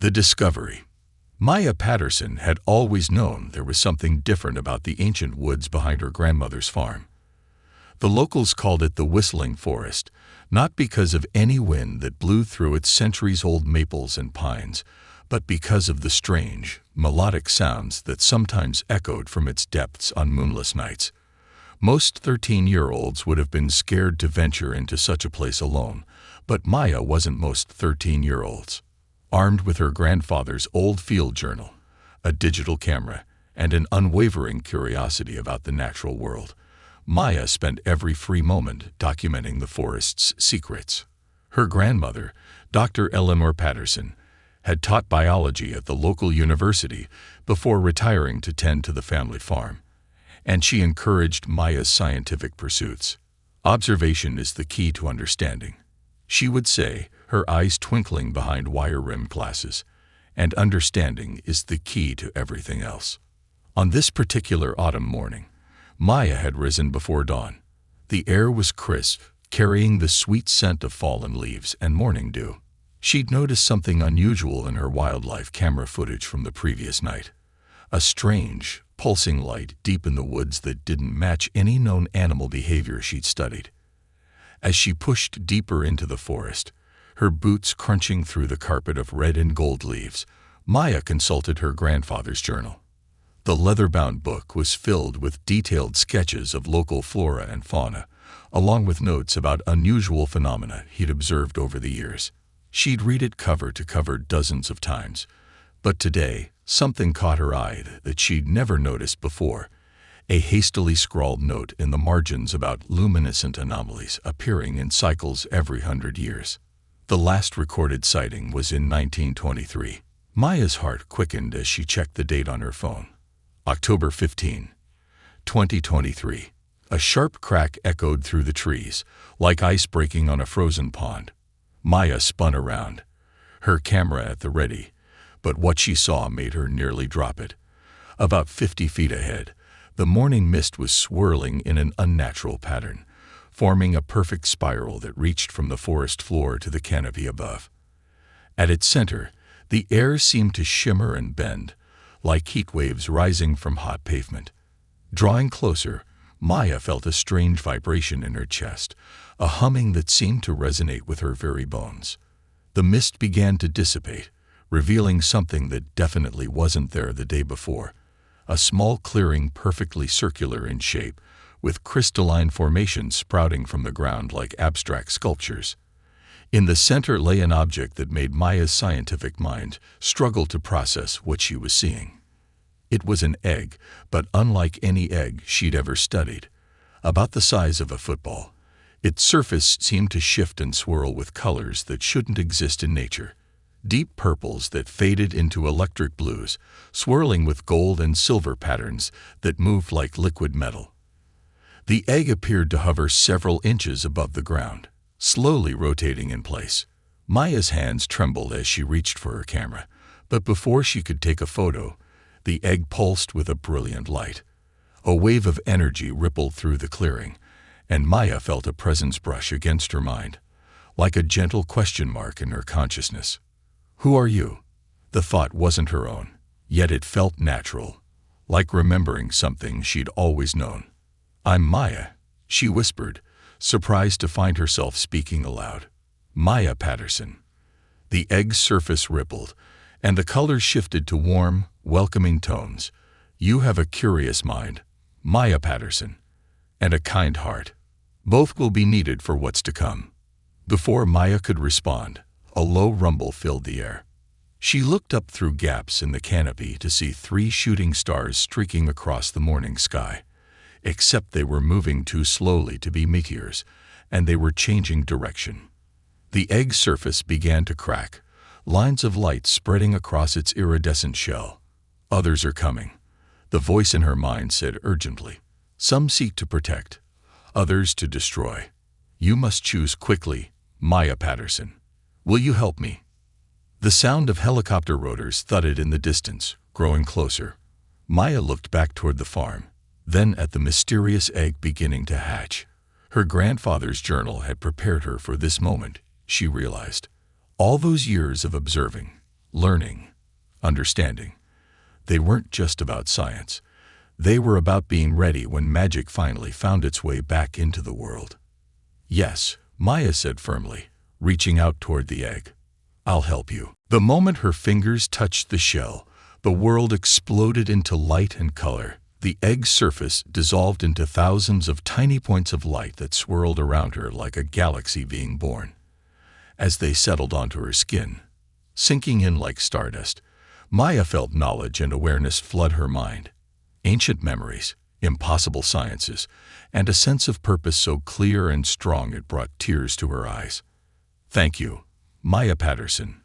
The discovery. Maya Patterson had always known there was something different about the ancient woods behind her grandmother's farm. The locals called it the Whistling Forest, not because of any wind that blew through its centuries-old maples and pines, but because of the strange, melodic sounds that sometimes echoed from its depths on moonless nights. Most 13-year-olds would have been scared to venture into such a place alone, but Maya wasn't most 13-year-olds. Armed with her grandfather's old field journal, a digital camera, and an unwavering curiosity about the natural world, Maya spent every free moment documenting the forest's secrets. Her grandmother, Dr. Eleanor Patterson, had taught biology at the local university before retiring to tend to the family farm, and she encouraged Maya's scientific pursuits. Observation is the key to understanding, she would say, her eyes twinkling behind wire-rimmed glasses, and understanding is the key to everything else. On this particular autumn morning, Maya had risen before dawn. The air was crisp, carrying the sweet scent of fallen leaves and morning dew. She'd noticed something unusual in her wildlife camera footage from the previous night. A strange, pulsing light deep in the woods that didn't match any known animal behavior she'd studied. As she pushed deeper into the forest, her boots crunching through the carpet of red and gold leaves, Maya consulted her grandfather's journal. The leather-bound book was filled with detailed sketches of local flora and fauna, along with notes about unusual phenomena he'd observed over the years. She'd read it cover to cover dozens of times, but today something caught her eye that she'd never noticed before, a hastily scrawled note in the margins about luminescent anomalies appearing in cycles every 100 years. The last recorded sighting was in 1923. Maya's heart quickened as she checked the date on her phone. October 15, 2023. A sharp crack echoed through the trees, like ice breaking on a frozen pond. Maya spun around, her camera at the ready, but what she saw made her nearly drop it. About 50 feet ahead, the morning mist was swirling in an unnatural pattern, forming a perfect spiral that reached from the forest floor to the canopy above. At its center, the air seemed to shimmer and bend, like heat waves rising from hot pavement. Drawing closer, Maya felt a strange vibration in her chest, a humming that seemed to resonate with her very bones. The mist began to dissipate, revealing something that definitely wasn't there the day before, a small clearing perfectly circular in shape, with crystalline formations sprouting from the ground like abstract sculptures. In the center lay an object that made Maya's scientific mind struggle to process what she was seeing. It was an egg, but unlike any egg she'd ever studied. About the size of a football, its surface seemed to shift and swirl with colors that shouldn't exist in nature. Deep purples that faded into electric blues, swirling with gold and silver patterns that moved like liquid metal. The egg appeared to hover several inches above the ground, slowly rotating in place. Maya's hands trembled as she reached for her camera, but before she could take a photo, the egg pulsed with a brilliant light. A wave of energy rippled through the clearing, and Maya felt a presence brush against her mind, like a gentle question mark in her consciousness. "Who are you?" The thought wasn't her own, yet it felt natural, like remembering something she'd always known. "I'm Maya," she whispered, surprised to find herself speaking aloud. "Maya Patterson." The egg's surface rippled, and the colors shifted to warm, welcoming tones. "You have a curious mind, Maya Patterson, and a kind heart. Both will be needed for what's to come." Before Maya could respond, a low rumble filled the air. She looked up through gaps in the canopy to see 3 shooting stars streaking across the morning sky. Except they were moving too slowly to be meteors, and they were changing direction. The egg's surface began to crack, lines of light spreading across its iridescent shell. "Others are coming," the voice in her mind said urgently. "Some seek to protect, others to destroy. You must choose quickly, Maya Patterson. Will you help me?" The sound of helicopter rotors thudded in the distance, growing closer. Maya looked back toward the farm, then at the mysterious egg beginning to hatch. Her grandfather's journal had prepared her for this moment, she realized. All those years of observing, learning, understanding. They weren't just about science. They were about being ready when magic finally found its way back into the world. "Yes," Maya said firmly, reaching out toward the egg. "I'll help you." The moment her fingers touched the shell, the world exploded into light and color. The egg's surface dissolved into thousands of tiny points of light that swirled around her like a galaxy being born. As they settled onto her skin, sinking in like stardust, Maya felt knowledge and awareness flood her mind. Ancient memories, impossible sciences, and a sense of purpose so clear and strong it brought tears to her eyes. "Thank you, Maya Patterson,"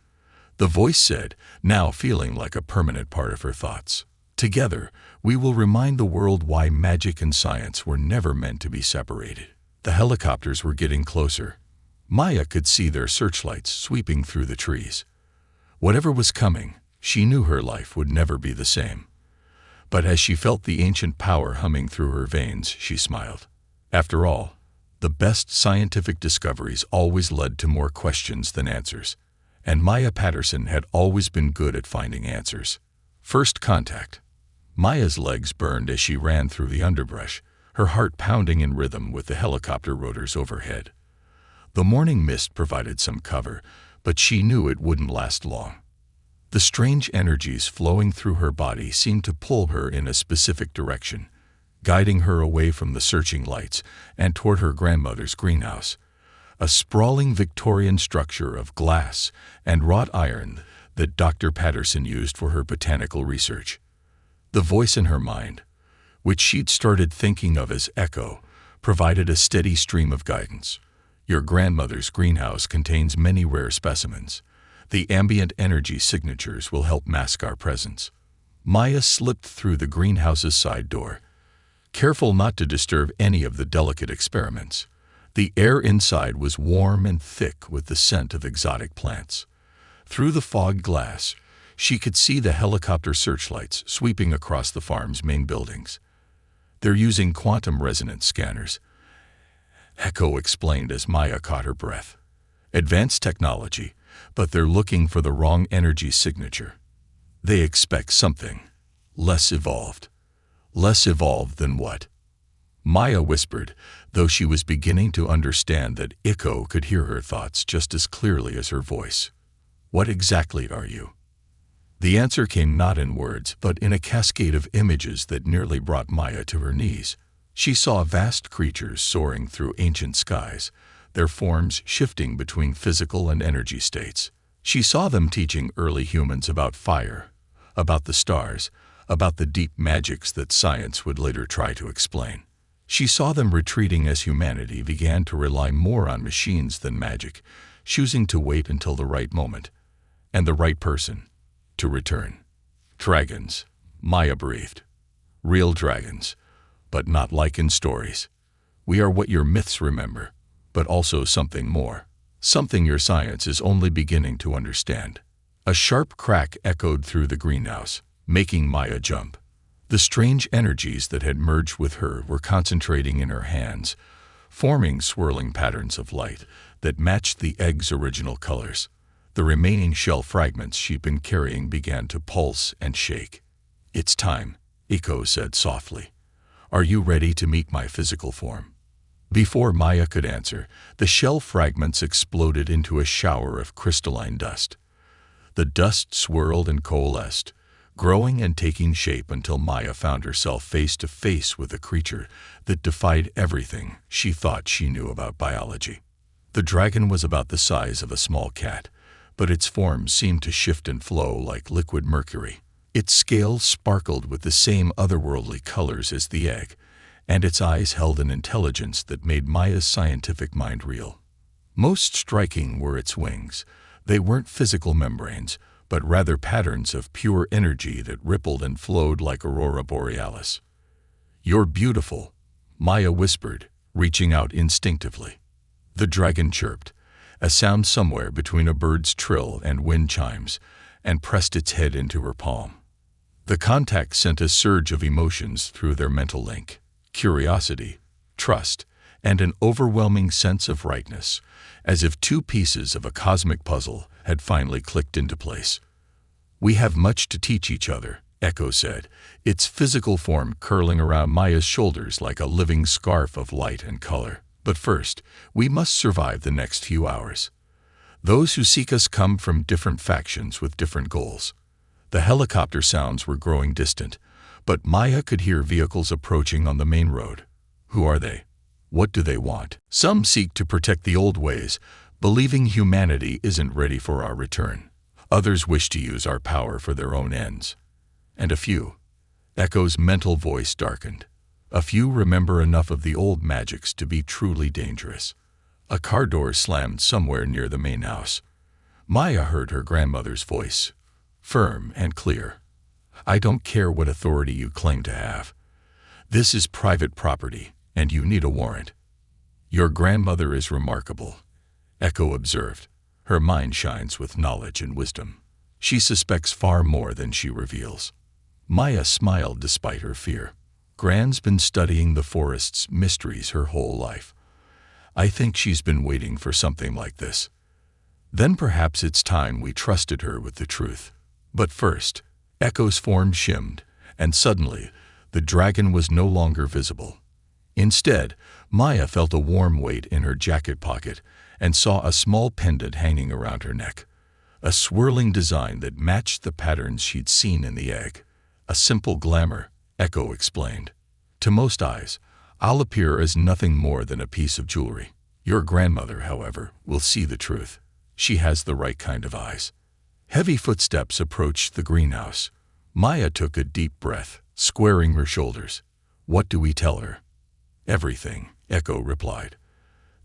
the voice said, now feeling like a permanent part of her thoughts. "Together, we will remind the world why magic and science were never meant to be separated." The helicopters were getting closer. Maya could see their searchlights sweeping through the trees. Whatever was coming, she knew her life would never be the same. But as she felt the ancient power humming through her veins, she smiled. After all, the best scientific discoveries always led to more questions than answers, and Maya Patterson had always been good at finding answers. First contact. Maya's legs burned as she ran through the underbrush, her heart pounding in rhythm with the helicopter rotors overhead. The morning mist provided some cover, but she knew it wouldn't last long. The strange energies flowing through her body seemed to pull her in a specific direction, guiding her away from the searching lights and toward her grandmother's greenhouse, a sprawling Victorian structure of glass and wrought iron that Dr. Patterson used for her botanical research. The voice in her mind, which she'd started thinking of as echo, provided a steady stream of guidance. "Your grandmother's greenhouse contains many rare specimens. The ambient energy signatures will help mask our presence." Maya slipped through the greenhouse's side door, careful not to disturb any of the delicate experiments. The air inside was warm and thick with the scent of exotic plants. Through the fogged glass, she could see the helicopter searchlights sweeping across the farm's main buildings. "They're using quantum resonance scanners," Echo explained as Maya caught her breath. "Advanced technology, but they're looking for the wrong energy signature. They expect something less evolved." "Less evolved than what?" Maya whispered, though she was beginning to understand that Echo could hear her thoughts just as clearly as her voice. "What exactly are you?" The answer came not in words, but in a cascade of images that nearly brought Maya to her knees. She saw vast creatures soaring through ancient skies, their forms shifting between physical and energy states. She saw them teaching early humans about fire, about the stars, about the deep magics that science would later try to explain. She saw them retreating as humanity began to rely more on machines than magic, choosing to wait until the right moment, and the right person, to return. "Dragons," Maya breathed. "Real dragons, but not like in stories. We are what your myths remember, but also something more. Something your science is only beginning to understand." A sharp crack echoed through the greenhouse, making Maya jump. The strange energies that had merged with her were concentrating in her hands, forming swirling patterns of light that matched the egg's original colors. The remaining shell fragments she'd been carrying began to pulse and shake. "It's time," Echo said softly. "Are you ready to meet my physical form?" Before Maya could answer, the shell fragments exploded into a shower of crystalline dust. The dust swirled and coalesced, growing and taking shape until Maya found herself face to face with a creature that defied everything she thought she knew about biology. The dragon was about the size of a small cat, but its form seemed to shift and flow like liquid mercury. Its scales sparkled with the same otherworldly colors as the egg, and its eyes held an intelligence that made Maya's scientific mind reel. Most striking were its wings. They weren't physical membranes, but rather patterns of pure energy that rippled and flowed like aurora borealis. "You're beautiful," Maya whispered, reaching out instinctively. The dragon chirped, a sound somewhere between a bird's trill and wind chimes, and pressed its head into her palm. The contact sent a surge of emotions through their mental link: curiosity, trust, and an overwhelming sense of rightness, as if two pieces of a cosmic puzzle had finally clicked into place. We have much to teach each other, Echo said, its physical form curling around Maya's shoulders like a living scarf of light and color. But first, we must survive the next few hours. Those who seek us come from different factions with different goals. The helicopter sounds were growing distant, but Maya could hear vehicles approaching on the main road. Who are they? What do they want? Some seek to protect the old ways, believing humanity isn't ready for our return. Others wish to use our power for their own ends. And a few. Echo's mental voice darkened. A few remember enough of the old magics to be truly dangerous. A car door slammed somewhere near the main house. Maya heard her grandmother's voice, firm and clear. I don't care what authority you claim to have. This is private property, and you need a warrant. Your grandmother is remarkable, Echo observed. Her mind shines with knowledge and wisdom. She suspects far more than she reveals. Maya smiled despite her fear. Gran's been studying the forest's mysteries her whole life. I think she's been waiting for something like this. Then perhaps it's time we trusted her with the truth. But first, Echo's form shimmed, and suddenly, the dragon was no longer visible. Instead, Maya felt a warm weight in her jacket pocket and saw a small pendant hanging around her neck. A swirling design that matched the patterns she'd seen in the egg. A simple glamour, Echo explained. To most eyes, I'll appear as nothing more than a piece of jewelry. Your grandmother, however, will see the truth. She has the right kind of eyes. Heavy footsteps approached the greenhouse. Maya took a deep breath, squaring her shoulders. What do we tell her? Everything, Echo replied.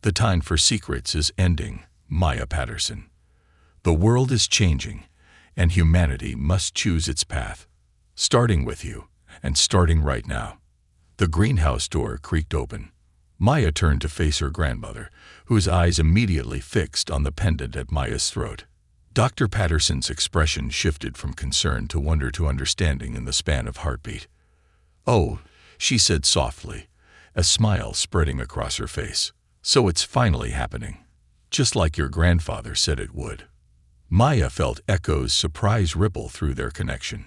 The time for secrets is ending, Maya Patterson. The world is changing, and humanity must choose its path. Starting with you, and starting right now. The greenhouse door creaked open. Maya turned to face her grandmother, whose eyes immediately fixed on the pendant at Maya's throat. Dr. Patterson's expression shifted from concern to wonder to understanding in the span of heartbeat. Oh, she said softly, a smile spreading across her face. So it's finally happening. Just like your grandfather said it would. Maya felt Echo's surprise ripple through their connection.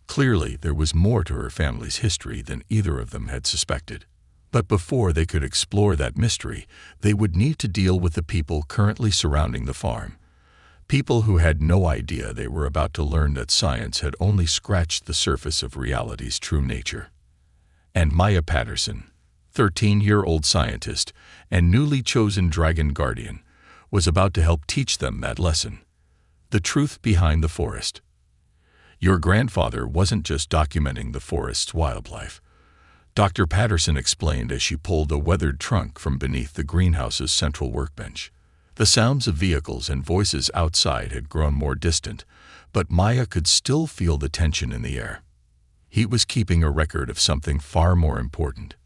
Clearly, there was more to her family's history than either of them had suspected. But before they could explore that mystery, they would need to deal with the people currently surrounding the farm. People who had no idea they were about to learn that science had only scratched the surface of reality's true nature. And Maya Patterson, 13-year-old scientist and newly chosen Dragon Guardian, was about to help teach them that lesson. The truth behind the forest. Your grandfather wasn't just documenting the forest's wildlife. Dr. Patterson explained as she pulled a weathered trunk from beneath the greenhouse's central workbench. The sounds of vehicles and voices outside had grown more distant, but Maya could still feel the tension in the air. He was keeping a record of something far more important.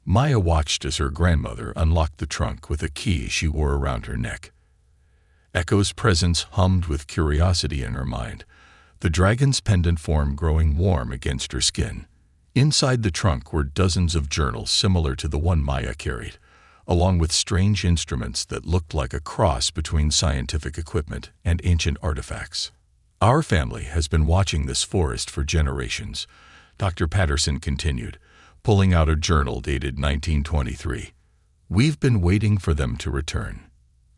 Maya watched as her grandmother unlocked the trunk with a key she wore around her neck. Echo's presence hummed with curiosity in her mind, the dragon's pendant form growing warm against her skin. Inside the trunk were dozens of journals similar to the one Maya carried, along with strange instruments that looked like a cross between scientific equipment and ancient artifacts. Our family has been watching this forest for generations, Dr. Patterson continued, pulling out a journal dated 1923. We've been waiting for them to return.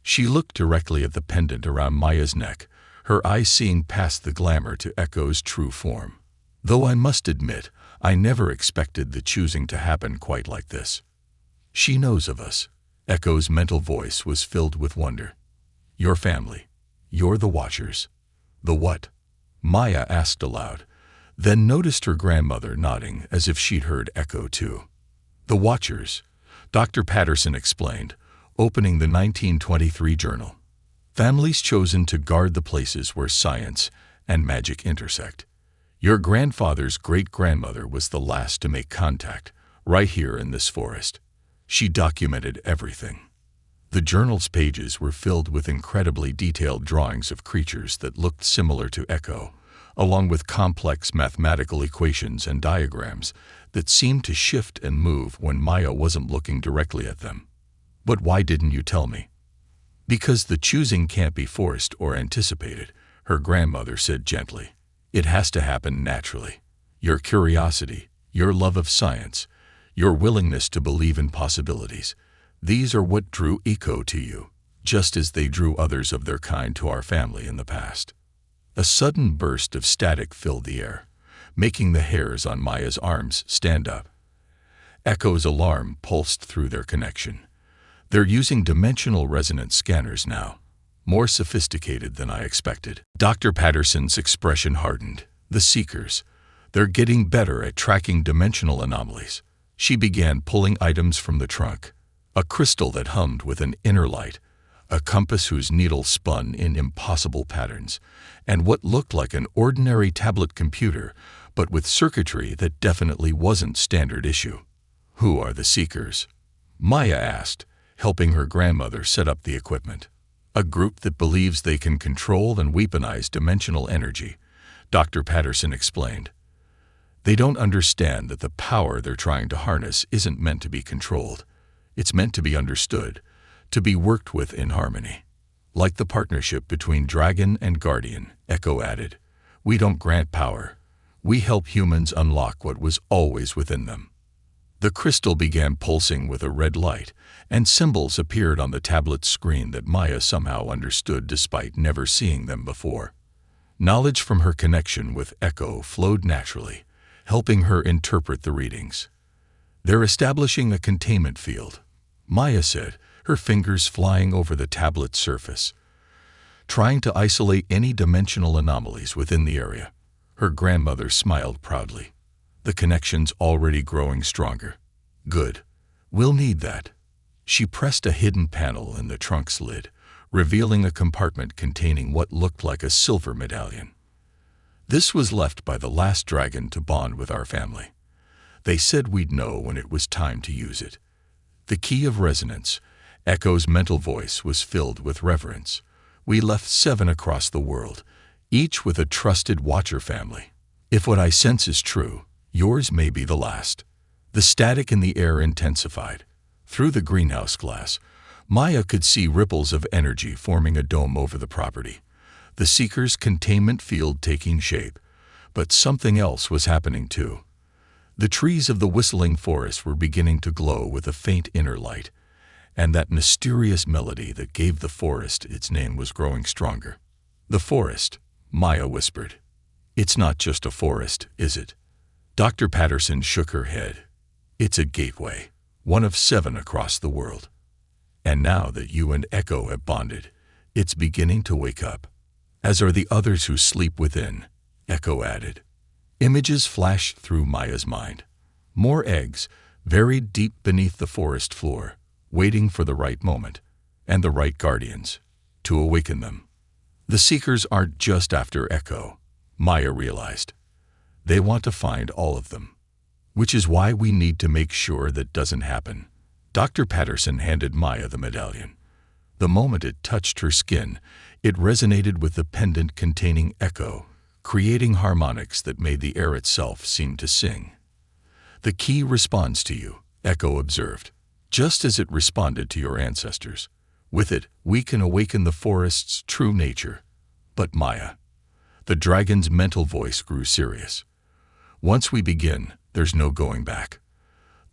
She looked directly at the pendant around Maya's neck, her eyes seeing past the glamour to Echo's true form. Though I must admit, I never expected the choosing to happen quite like this. She knows of us. Echo's mental voice was filled with wonder. Your family. You're the Watchers. The what? Maya asked aloud, then noticed her grandmother nodding as if she'd heard Echo too. The Watchers, Dr. Patterson explained, opening the 1923 journal. Families chosen to guard the places where science and magic intersect. Your grandfather's great-grandmother was the last to make contact, right here in this forest. She documented everything. The journal's pages were filled with incredibly detailed drawings of creatures that looked similar to Echo, along with complex mathematical equations and diagrams that seemed to shift and move when Maya wasn't looking directly at them. But why didn't you tell me? Because the choosing can't be forced or anticipated, her grandmother said gently. It has to happen naturally. Your curiosity, your love of science, your willingness to believe in possibilities, these are what drew Echo to you, just as they drew others of their kind to our family in the past. A sudden burst of static filled the air, making the hairs on Maya's arms stand up. Echo's alarm pulsed through their connection. They're using dimensional resonance scanners now, more sophisticated than I expected. Dr. Patterson's expression hardened. The Seekers. They're getting better at tracking dimensional anomalies. She began pulling items from the trunk. A crystal that hummed with an inner light, a compass whose needle spun in impossible patterns, and what looked like an ordinary tablet computer, but with circuitry that definitely wasn't standard issue. Who are the Seekers? Maya asked, helping her grandmother set up the equipment. A group that believes they can control and weaponize dimensional energy, Dr. Patterson explained. They don't understand that the power they're trying to harness isn't meant to be controlled. It's meant to be understood, to be worked with in harmony. Like the partnership between Dragon and Guardian, Echo added. We don't grant power. We help humans unlock what was always within them. The crystal began pulsing with a red light, and symbols appeared on the tablet's screen that Maya somehow understood despite never seeing them before. Knowledge from her connection with Echo flowed naturally, helping her interpret the readings. They're establishing a containment field, Maya said, her fingers flying over the tablet's surface, trying to isolate any dimensional anomalies within the area. Her grandmother smiled proudly. The connection's already growing stronger. Good. We'll need that. She pressed a hidden panel in the trunk's lid, revealing a compartment containing what looked like a silver medallion. This was left by the last dragon to bond with our family. They said we'd know when it was time to use it. The key of resonance, Echo's mental voice was filled with reverence. We left 7 across the world, each with a trusted watcher family. If what I sense is true, yours may be the last. The static in the air intensified. Through the greenhouse glass, Maya could see ripples of energy forming a dome over the property, the Seeker's containment field taking shape. But something else was happening too. The trees of the whistling forest were beginning to glow with a faint inner light, and that mysterious melody that gave the forest its name was growing stronger. The forest, Maya whispered. It's not just a forest, is it? Dr. Patterson shook her head. It's a gateway, one of 7 across the world. And now that you and Echo have bonded, it's beginning to wake up. As are the others who sleep within, Echo added. Images flashed through Maya's mind. More eggs, buried deep beneath the forest floor, waiting for the right moment, and the right guardians, to awaken them. The Seekers aren't just after Echo, Maya realized. They want to find all of them. Which is why we need to make sure that doesn't happen. Dr. Patterson handed Maya the medallion. The moment it touched her skin, it resonated with the pendant containing Echo, creating harmonics that made the air itself seem to sing. The key responds to you, Echo observed, just as it responded to your ancestors. With it, we can awaken the forest's true nature. But Maya, the dragon's mental voice grew serious. Once we begin, there's no going back.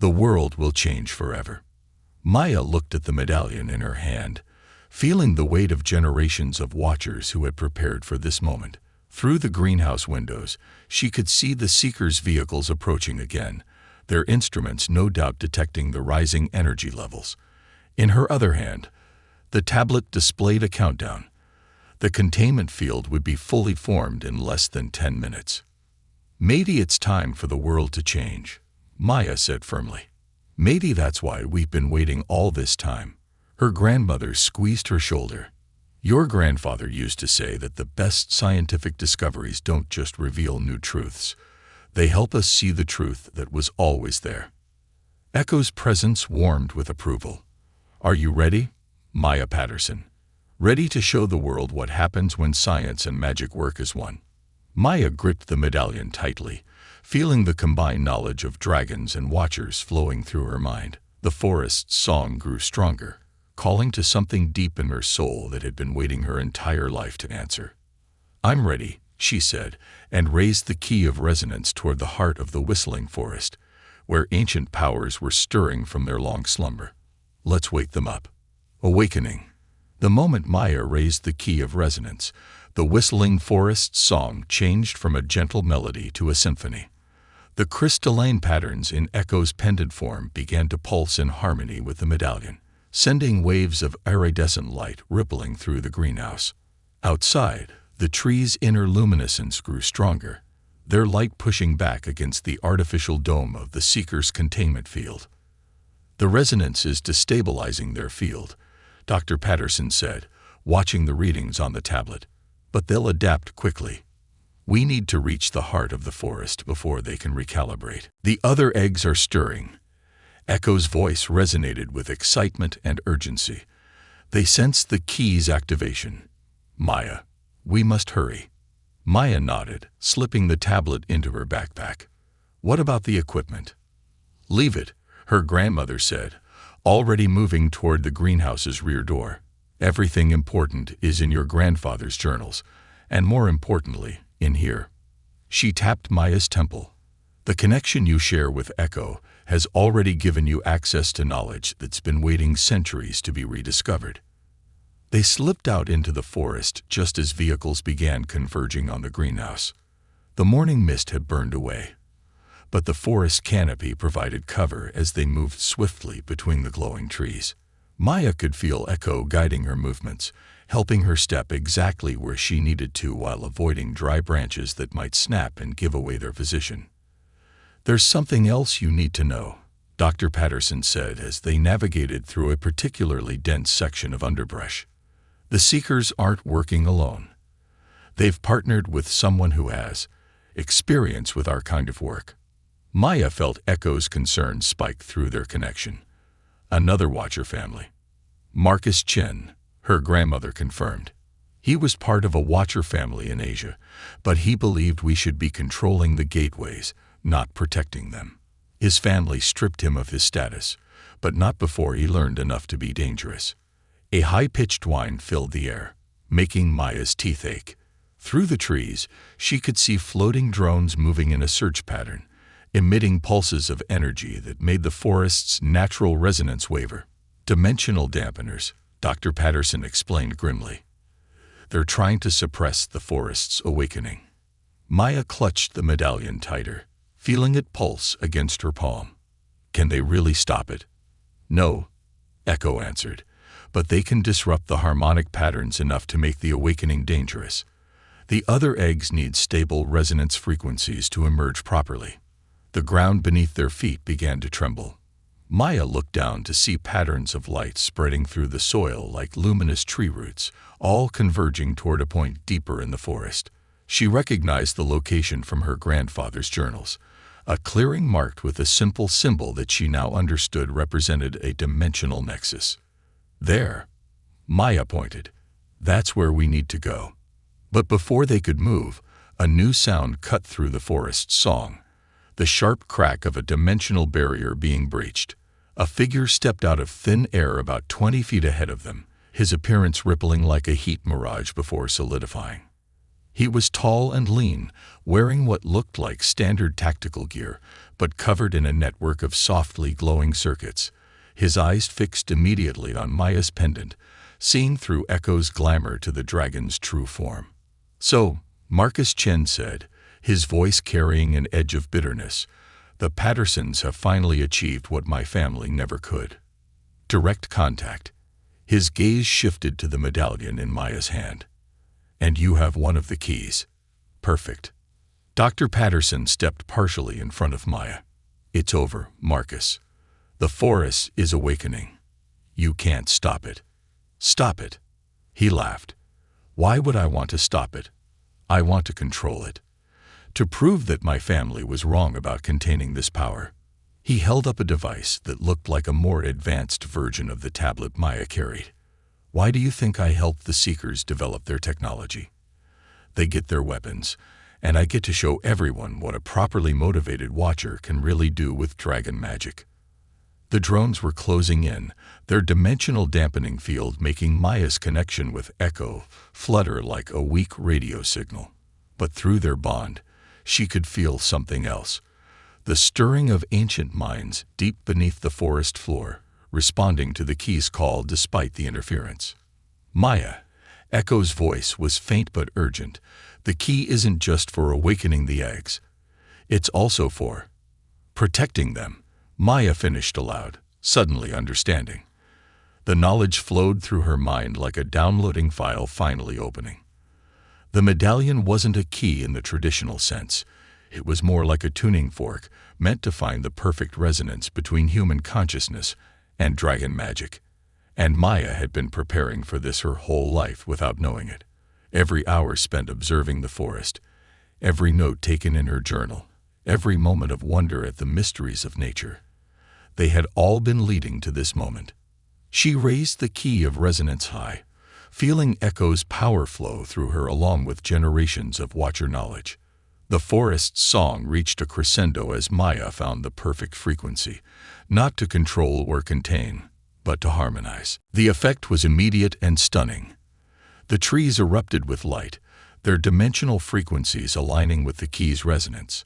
The world will change forever. Maya looked at the medallion in her hand, feeling the weight of generations of watchers who had prepared for this moment. Through the greenhouse windows, she could see the Seekers' vehicles approaching again, their instruments no doubt detecting the rising energy levels. In her other hand, the tablet displayed a countdown. The containment field would be fully formed in less than 10 minutes. Maybe it's time for the world to change, Maya said firmly. Maybe that's why we've been waiting all this time. Her grandmother squeezed her shoulder. Your grandfather used to say that the best scientific discoveries don't just reveal new truths. They help us see the truth that was always there. Echo's presence warmed with approval. Are you ready, Maya Patterson? Ready to show the world what happens when science and magic work as one? Maya gripped the medallion tightly, feeling the combined knowledge of dragons and watchers flowing through her mind. The forest's song grew stronger, calling to something deep in her soul that had been waiting her entire life to answer. I'm ready, she said, and raised the key of resonance toward the heart of the whistling forest, where ancient powers were stirring from their long slumber. Let's wake them up. Awakening. The moment Maya raised the key of resonance, the whistling forest's song changed from a gentle melody to a symphony. The crystalline patterns in Echo's pendant form began to pulse in harmony with the medallion, sending waves of iridescent light rippling through the greenhouse. Outside, the trees' inner luminescence grew stronger, their light pushing back against the artificial dome of the Seeker's containment field. The resonance is destabilizing their field, Dr. Patterson said, watching the readings on the tablet. But they'll adapt quickly. We need to reach the heart of the forest before they can recalibrate. The other eggs are stirring. Echo's voice resonated with excitement and urgency. They sensed the key's activation. Maya, we must hurry. Maya nodded, slipping the tablet into her backpack. What about the equipment? Leave it, her grandmother said, already moving toward the greenhouse's rear door. Everything important is in your grandfather's journals, and more importantly, in here. She tapped Maya's temple. The connection you share with Echo has already given you access to knowledge that's been waiting centuries to be rediscovered. They slipped out into the forest just as vehicles began converging on the greenhouse. The morning mist had burned away, but the forest canopy provided cover as they moved swiftly between the glowing trees. Maya could feel Echo guiding her movements, helping her step exactly where she needed to while avoiding dry branches that might snap and give away their position. There's something else you need to know, Dr. Patterson said as they navigated through a particularly dense section of underbrush. The Seekers aren't working alone. They've partnered with someone who has experience with our kind of work. Maya felt Echo's concern spike through their connection. Another Watcher family. Marcus Chen, her grandmother confirmed. He was part of a Watcher family in Asia, but he believed we should be controlling the gateways, not protecting them. His family stripped him of his status, but not before he learned enough to be dangerous. A high-pitched whine filled the air, making Maya's teeth ache. Through the trees, she could see floating drones moving in a search pattern, emitting pulses of energy that made the forest's natural resonance waver. Dimensional dampeners, Dr. Patterson explained grimly. They're trying to suppress the forest's awakening. Maya clutched the medallion tighter, feeling it pulse against her palm. Can they really stop it? No, Echo answered, but they can disrupt the harmonic patterns enough to make the awakening dangerous. The other eggs need stable resonance frequencies to emerge properly. The ground beneath their feet began to tremble. Maya looked down to see patterns of light spreading through the soil like luminous tree roots, all converging toward a point deeper in the forest. She recognized the location from her grandfather's journals, a clearing marked with a simple symbol that she now understood represented a dimensional nexus. There, Maya pointed. That's where we need to go. But before they could move, a new sound cut through the forest's song. The sharp crack of a dimensional barrier being breached. A figure stepped out of thin air about 20 feet ahead of them, his appearance rippling like a heat mirage before solidifying. He was tall and lean, wearing what looked like standard tactical gear, but covered in a network of softly glowing circuits. His eyes fixed immediately on Maya's pendant, seeing through Echo's glamour to the dragon's true form. So, Marcus Chen said, his voice carrying an edge of bitterness, the Pattersons have finally achieved what my family never could. Direct contact. His gaze shifted to the medallion in Maya's hand. And you have one of the keys. Perfect. Dr. Patterson stepped partially in front of Maya. It's over, Marcus. The forest is awakening. You can't stop it. Stop it. He laughed. Why would I want to stop it? I want to control it. To prove that my family was wrong about containing this power. He held up a device that looked like a more advanced version of the tablet Maya carried. Why do you think I helped the Seekers develop their technology? They get their weapons, and I get to show everyone what a properly motivated Watcher can really do with dragon magic. The drones were closing in, their dimensional dampening field making Maya's connection with Echo flutter like a weak radio signal. But through their bond, she could feel something else. The stirring of ancient minds deep beneath the forest floor, responding to the key's call despite the interference. Maya, Echo's voice was faint but urgent. The key isn't just for awakening the eggs. It's also for protecting them, Maya finished aloud, suddenly understanding. The knowledge flowed through her mind like a downloading file finally opening. The medallion wasn't a key in the traditional sense. It was more like a tuning fork, meant to find the perfect resonance between human consciousness and dragon magic. And Maya had been preparing for this her whole life without knowing it. Every hour spent observing the forest, every note taken in her journal, every moment of wonder at the mysteries of nature. They had all been leading to this moment. She raised the key of resonance high, feeling Echo's power flow through her along with generations of watcher knowledge. The forest's song reached a crescendo as Maya found the perfect frequency, not to control or contain, but to harmonize. The effect was immediate and stunning. The trees erupted with light, their dimensional frequencies aligning with the key's resonance.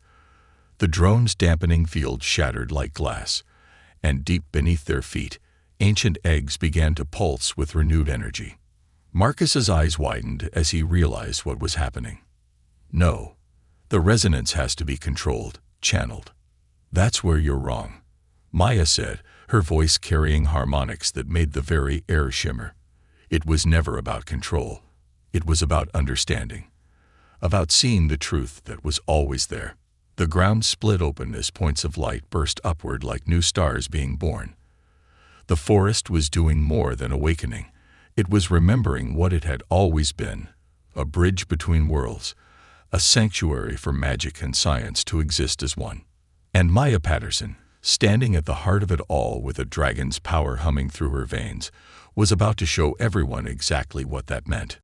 The drone's dampening field shattered like glass, and deep beneath their feet, ancient eggs began to pulse with renewed energy. Marcus's eyes widened as he realized what was happening. No, the resonance has to be controlled, channeled. That's where you're wrong, Maya said, her voice carrying harmonics that made the very air shimmer. It was never about control. It was about understanding. About seeing the truth that was always there. The ground split open as points of light burst upward like new stars being born. The forest was doing more than awakening. It was remembering what it had always been, a bridge between worlds, a sanctuary for magic and science to exist as one. And Maya Patterson, standing at the heart of it all with a dragon's power humming through her veins, was about to show everyone exactly what that meant.